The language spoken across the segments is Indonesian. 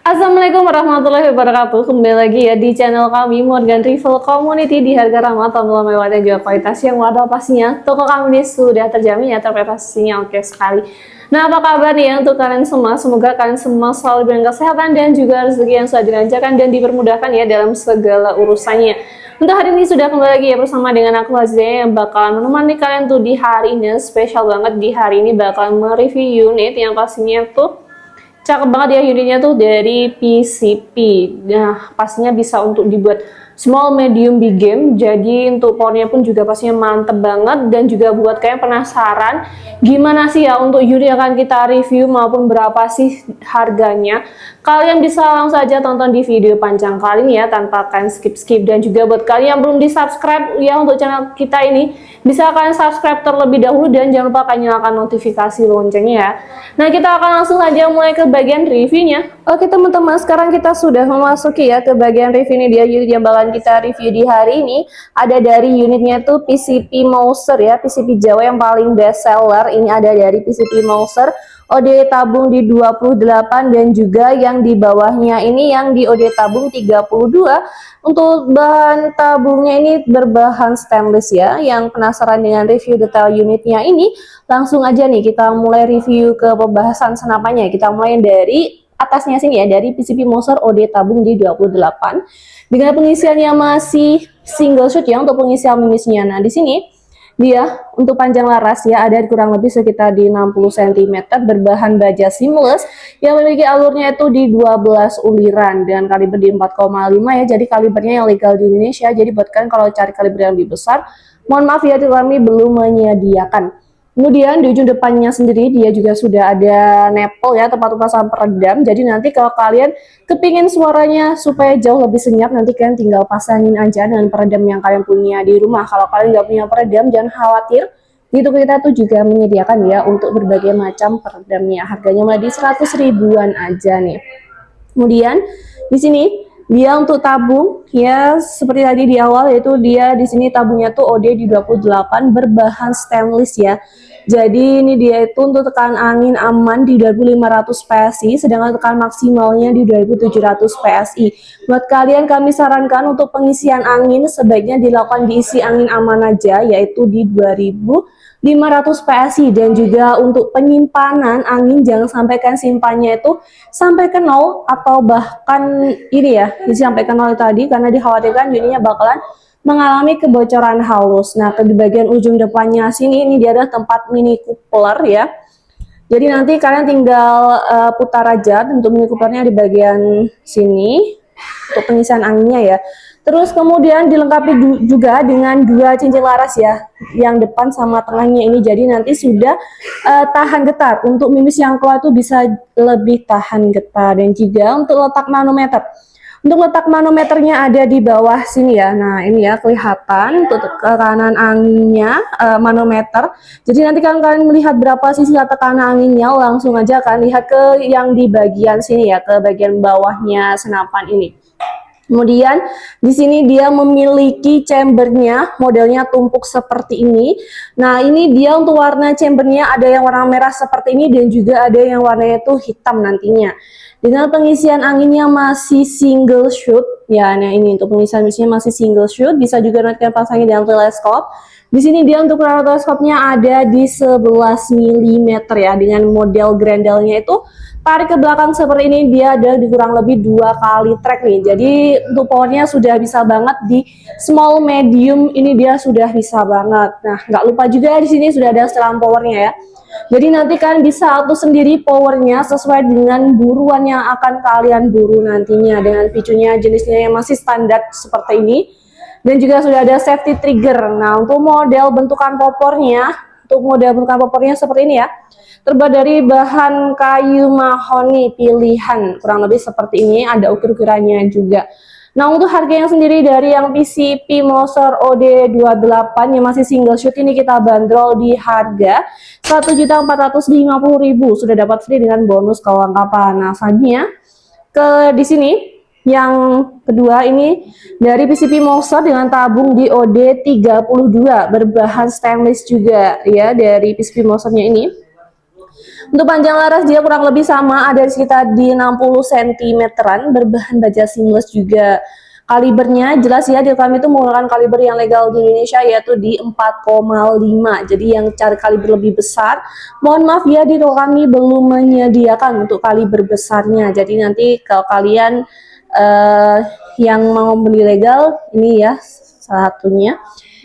Assalamualaikum warahmatullahi wabarakatuh. Kembali lagi ya di channel kami Morgan Rival Community di harga ramah, tombol mewah dan juga kualitas yang wadah pastinya. Toko kami ini sudah terjamin ya, terprestasinya oke sekali. Nah, apa kabar nih ya untuk kalian semua? Semoga kalian semua selalu diberikan kesehatan dan juga rezeki yang selalu dilancarkan dan dipermudahkan ya dalam segala urusannya. Untuk hari ini sudah kembali lagi ya bersama dengan aku Lazia yang bakalan menemani kalian tuh di hari ini. Spesial banget di hari ini bakalan mereview unit yang pastinya tuh cakep banget ya unitnya tuh dari PCP. Nah, pastinya bisa untuk dibuat small, medium, big game. Jadi untuk powernya pun juga pastinya mantep banget. Dan juga buat kalian penasaran gimana sih ya untuk unit yang akan kita review maupun berapa sih harganya, kalian bisa langsung saja tonton di video panjang kali ini ya tanpa kalian skip-skip. Dan juga buat kalian yang belum di subscribe ya untuk channel kita ini, bisa kalian subscribe terlebih dahulu dan jangan lupa kalian nyalakan notifikasi loncengnya ya. Nah, kita akan langsung saja mulai ke bagian reviewnya. Oke teman-teman, sekarang kita sudah memasuki ya ke bagian review. Ini dia unit yang bakalan kita review di hari ini. Ada dari unitnya tuh PCP Mouser ya, PCP Jawa yang paling best seller. Ini ada dari PCP Mouser OD tabung di 28 dan juga yang di bawahnya ini yang di OD tabung 32. Untuk bahan tabungnya ini berbahan stainless ya. Yang penasaran dengan review detail unitnya ini, langsung aja nih kita mulai review ke pembahasan senapannya. Kita mulai dari atasnya sini ya, dari PCP Mouser OD tabung di 28 dengan pengisian yang masih single shoot ya untuk pengisian mimisnya. Nah, di sini dia untuk panjang laras ya ada kurang lebih sekitar di 60 cm, berbahan baja seamless yang memiliki alurnya itu di 12 uliran dengan kaliber di 4,5 ya. Jadi kalibernya yang legal di Indonesia. Jadi buat kalian kalau cari kaliber yang lebih besar, mohon maaf ya kami belum menyediakan. Kemudian di ujung depannya sendiri dia juga sudah ada nipple ya, tempat pasang peredam. Jadi nanti kalau kalian kepingin suaranya supaya jauh lebih senyap, nanti kalian tinggal pasangin aja dengan peredam yang kalian punya di rumah. Kalau kalian nggak punya peredam, jangan khawatir. Itu kita tuh juga menyediakan ya untuk berbagai macam peredamnya. Harganya mulai di 100 ribuan aja nih. Kemudian di sini dia untuk tabung ya seperti tadi di awal, yaitu dia di sini tabungnya tuh OD di 28 berbahan stainless ya. Jadi ini dia itu untuk tekan angin aman di 2500 PSI, sedangkan tekan maksimalnya di 2700 PSI. Buat kalian kami sarankan untuk pengisian angin sebaiknya dilakukan diisi angin aman aja, yaitu di 2500 PSI. Dan juga untuk penyimpanan angin jangan sampai kan simpannya itu sampai ke 0 atau bahkan ini ya sampai ke 0 tadi, karena dikhawatirkan unitnya bakalan mengalami kebocoran halus. Nah, ke bagian ujung depannya sini ini dia adalah tempat mini coupler ya. Jadi nanti kalian tinggal putar aja untuk mini couplernya di bagian sini untuk pengisian anginnya ya. Terus kemudian dilengkapi juga dengan dua cincin laras ya, yang depan sama tengahnya ini. Jadi nanti sudah tahan getar. Untuk mimis yang keluar itu bisa lebih tahan getar. Dan juga untuk letak manometer. Untuk letak manometernya ada di bawah sini ya. Nah, ini ya kelihatan untuk tekanan anginnya manometer. Jadi nanti kalian melihat berapa sisi tekanan anginnya, langsung aja kalian lihat ke yang di bagian sini ya, ke bagian bawahnya senapan ini. Kemudian di sini dia memiliki chambernya, modelnya tumpuk seperti ini. Nah, ini dia untuk warna chambernya ada yang warna merah seperti ini dan juga ada yang warnanya itu hitam nantinya. Dengan pengisian anginnya masih single shoot ya. Nah, ini untuk pengisian masih single shoot, bisa juga nanti kalian pasangin dengan teleskop. Di sini dia untuk teleskopnya ada di 11 mm ya, dengan model grendelnya itu tarik ke belakang seperti ini. Dia ada di kurang lebih 2 kali track nih. Jadi untuk powernya sudah bisa banget di small, medium ini dia sudah bisa banget. Nah, nggak lupa juga di sini sudah ada setelan powernya ya. Jadi nanti kalian bisa atur sendiri powernya sesuai dengan buruan yang akan kalian buru nantinya, dengan picunya jenisnya yang masih standar seperti ini. Dan juga sudah ada safety trigger. Nah, untuk model bentukan popornya, seperti ini ya. Terbuat dari bahan kayu mahoni pilihan, kurang lebih seperti ini, ada ukir-ukirannya juga. Nah, untuk harga yang sendiri dari yang PCP Mouser OD28 yang masih single shoot ini kita bandrol di harga 1.450.000, sudah dapat free dengan bonus kelengkapan. Nah, selanjutnya ke di sini yang kedua ini dari PCP Mouser dengan tabung di OD32 berbahan stainless juga ya, dari PCP Mousernya ini. Untuk panjang laras dia kurang lebih sama, ada sekitar di 60 cm-an, berbahan baja seamless juga. Kalibernya jelas ya, di kami itu menggunakan kaliber yang legal di Indonesia, yaitu di 4,5. Jadi yang cari kaliber lebih besar, mohon maaf ya, di kami belum menyediakan untuk kaliber besarnya. Jadi nanti kalau kalian yang mau beli legal, ini ya salah satunya.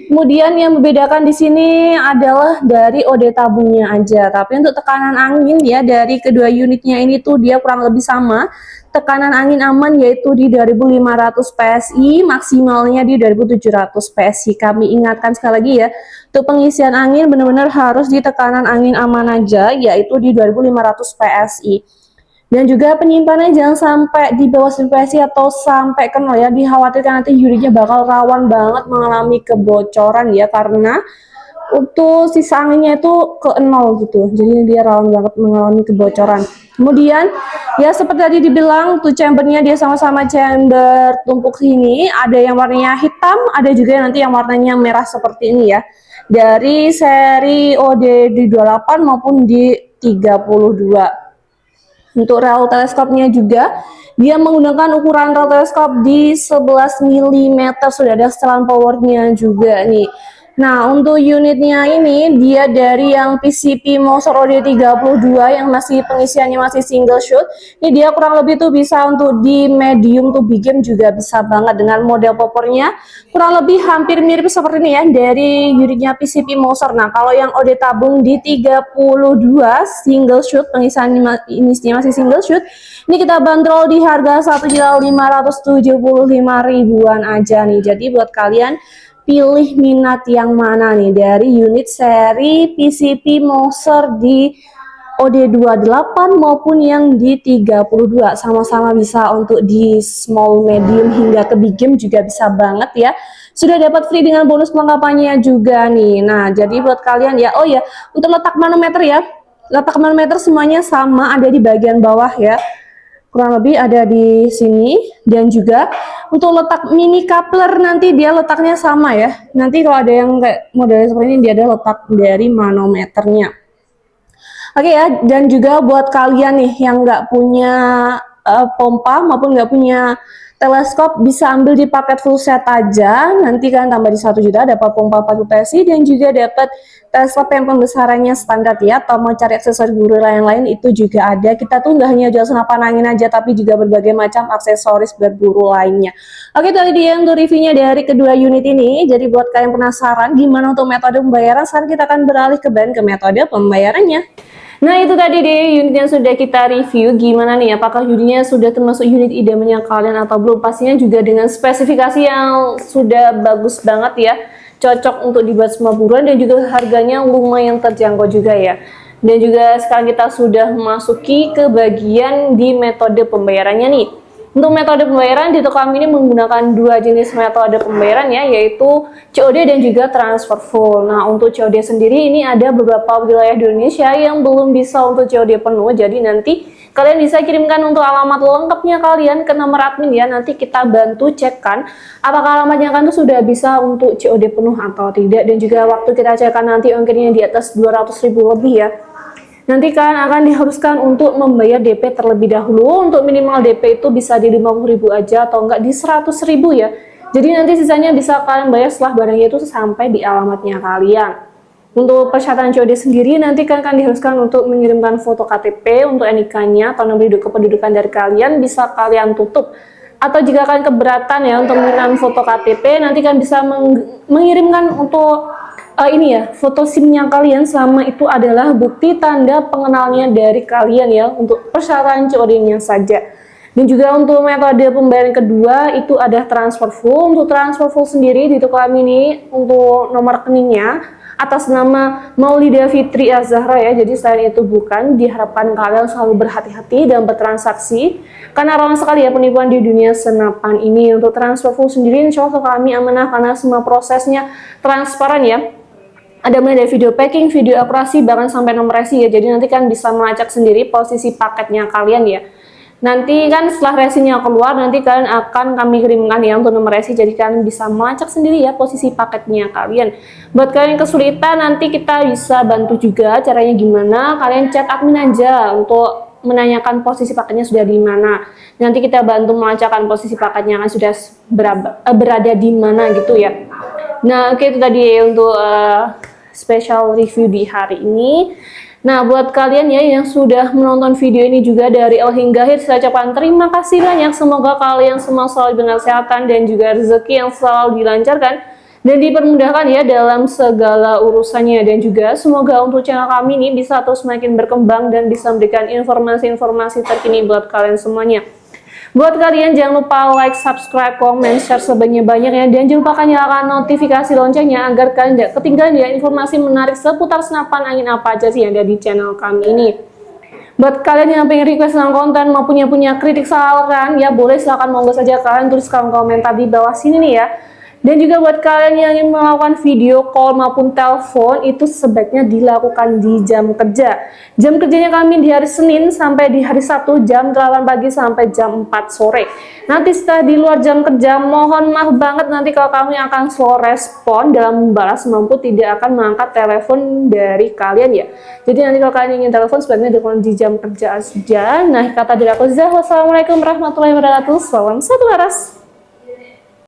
Kemudian yang membedakan di sini adalah dari OD tabungnya aja. Tapi untuk tekanan angin ya, dari kedua unitnya ini tuh dia kurang lebih sama. Tekanan angin aman yaitu di 2500 PSI, maksimalnya di 2700 PSI. Kami ingatkan sekali lagi ya, untuk pengisian angin benar-benar harus di tekanan angin aman aja, yaitu di 2500 PSI. Dan juga penyimpanannya jangan sampai di bawah 1000 PSI atau sampai ke 0 ya. Dikhawatirkan nanti unitnya bakal rawan banget mengalami kebocoran ya, karena untuk sisa anginnya itu ke 0 gitu. Jadi dia rawan banget mengalami kebocoran. Kemudian ya seperti tadi dibilang, tuh chambernya dia sama-sama chamber tumpuk sini. Ada yang warnanya hitam, ada juga nanti yang warnanya merah seperti ini ya. Dari seri OD di 28 maupun di 32. Untuk rel teleskopnya juga dia menggunakan ukuran rel teleskop di 11 mm, sudah ada setelan powernya juga nih. Nah, untuk unitnya ini dia dari yang PCP Moser OD32 yang masih pengisiannya masih single shoot. Ini dia kurang lebih tuh bisa untuk di medium to big game juga bisa banget dengan model popornya. Kurang lebih hampir mirip seperti ini ya dari unitnya PCP Moser. Nah, kalau yang OD tabung di 32 single shoot, pengisian ini masih single shoot. Ini kita bandrol di harga 1.575.000-an aja nih. Jadi buat kalian pilih minat yang mana nih dari unit seri PCP Moser di OD28 maupun yang di 32, sama-sama bisa untuk di small, medium hingga ke big game juga bisa banget ya. Sudah dapat free dengan bonus pelengkapannya juga nih. Nah, jadi buat kalian ya, oh ya, untuk letak manometer ya, letak manometer semuanya sama, ada di bagian bawah ya. Kurang lebih ada di sini, dan juga untuk letak mini coupler nanti dia letaknya sama ya. Nanti kalau ada yang kayak modelnya seperti ini, dia ada letak dari manometernya. Oke ya, dan juga buat kalian nih yang nggak punya pompa maupun nggak punya teleskop, bisa ambil di paket full set aja. Nanti kan tambah di 1 juta dapat pompa 40 PSI dan juga dapat teleskop yang pembesarannya standar ya. Atau mau cari aksesoris guru lain-lain itu juga ada. Kita tuh nggak hanya jual senapan angin aja, tapi juga berbagai macam aksesoris berburu lainnya. Oke, tadi dia untuk reviewnya dari kedua unit ini. Jadi buat kalian penasaran gimana untuk metode pembayaran, sekarang kita akan beralih ke metode pembayarannya. Nah, itu tadi deh unit yang sudah kita review. Gimana nih, apakah unitnya sudah termasuk unit idamannya kalian atau belum? Pastinya juga dengan spesifikasi yang sudah bagus banget ya, cocok untuk dibuat semua buruan, dan juga harganya lumayan terjangkau juga ya. Dan juga sekarang kita sudah memasuki ke bagian di metode pembayarannya nih. Untuk metode pembayaran di toko kami ini menggunakan dua jenis metode pembayaran ya, yaitu COD dan juga transfer full. Nah, untuk COD sendiri ini ada beberapa wilayah di Indonesia yang belum bisa untuk COD penuh. Jadi nanti kalian bisa kirimkan untuk alamat lengkapnya kalian ke nomor admin ya. Nanti kita bantu cekkan apakah alamatnya kan tuh sudah bisa untuk COD penuh atau tidak. Dan juga waktu kita cekkan nanti ongkirnya di atas 200.000 lebih ya. Nanti kalian akan diharuskan untuk membayar DP terlebih dahulu. Untuk minimal DP itu bisa di 50.000 aja atau enggak di 100.000 ya. Jadi nanti sisanya bisa kalian bayar setelah barangnya itu sampai di alamatnya kalian. Untuk persyaratan COD sendiri nanti kalian akan diharuskan untuk mengirimkan foto KTP untuk NIK-nya atau nomor induk kependudukan dari kalian, bisa kalian tutup. Atau jika kalian keberatan ya untuk mengirimkan foto KTP, nanti kalian bisa mengirimkan untuk ini ya, foto SIM-nya kalian selama itu adalah bukti tanda pengenalnya dari kalian ya, untuk persyaratan COD-nya saja. Dan juga untuk metode pembayaran kedua itu ada transfer full. Untuk transfer full sendiri di toko kami ini untuk nomor rekeningnya atas nama Maulida Fitri Azahra ya. Jadi selain itu bukan, diharapkan kalian selalu berhati-hati dan bertransaksi karena rawan sekali ya penipuan di dunia senapan ini. Untuk transfer full sendiri insya Allah kami amanah karena semua prosesnya transparan ya. Ada mulai dari video packing, video akurasi, bahkan sampai nomor resi ya. Jadi nanti kan bisa melacak sendiri posisi paketnya kalian ya. Nanti kan setelah resinya keluar, nanti kalian akan kami kirimkan ya untuk nomor resi, jadi kalian bisa melacak sendiri ya posisi paketnya kalian. Buat kalian yang kesulitan, nanti kita bisa bantu juga caranya gimana. Kalian chat admin aja untuk menanyakan posisi paketnya sudah di mana. Nanti kita bantu melacakkan posisi paketnya kan sudah berada di mana gitu ya. Nah, oke, itu tadi untuk special review di hari ini. Nah, buat kalian ya yang sudah menonton video ini juga dari awal hingga akhir, saya ucapkan terima kasih banyak. Semoga kalian semua selalu dengan kesehatan dan juga rezeki yang selalu dilancarkan dan dipermudahkan ya dalam segala urusannya. Dan juga semoga untuk channel kami ini bisa terus semakin berkembang dan bisa memberikan informasi-informasi terkini buat kalian semuanya. Buat kalian jangan lupa like, subscribe, komen, share sebanyak-banyaknya, dan jangan lupa nyalakan notifikasi loncengnya agar kalian tidak ketinggalan ya informasi menarik seputar senapan angin apa aja sih yang ada di channel kami ini. Buat kalian yang pengen request tentang konten maupun yang punya kritik saran ya boleh, silahkan monggo saja kalian tuliskan komentar di bawah sini nih ya. Dan juga buat kalian yang ingin melakukan video call maupun telepon, itu sebaiknya dilakukan di jam kerja. Jam kerjanya kami di hari Senin sampai di hari Sabtu jam 8 pagi sampai jam 4 sore. Nanti setelah di luar jam kerja, mohon maaf banget nanti kalau kami akan slow respon dalam membalas, mampu tidak akan mengangkat telepon dari kalian ya. Jadi nanti kalau kalian ingin telepon sebaiknya dilakukan di jam kerja saja. Nah, kata dari aku Zah, wassalamualaikum warahmatullahi wabarakatuh. Salam satu waras.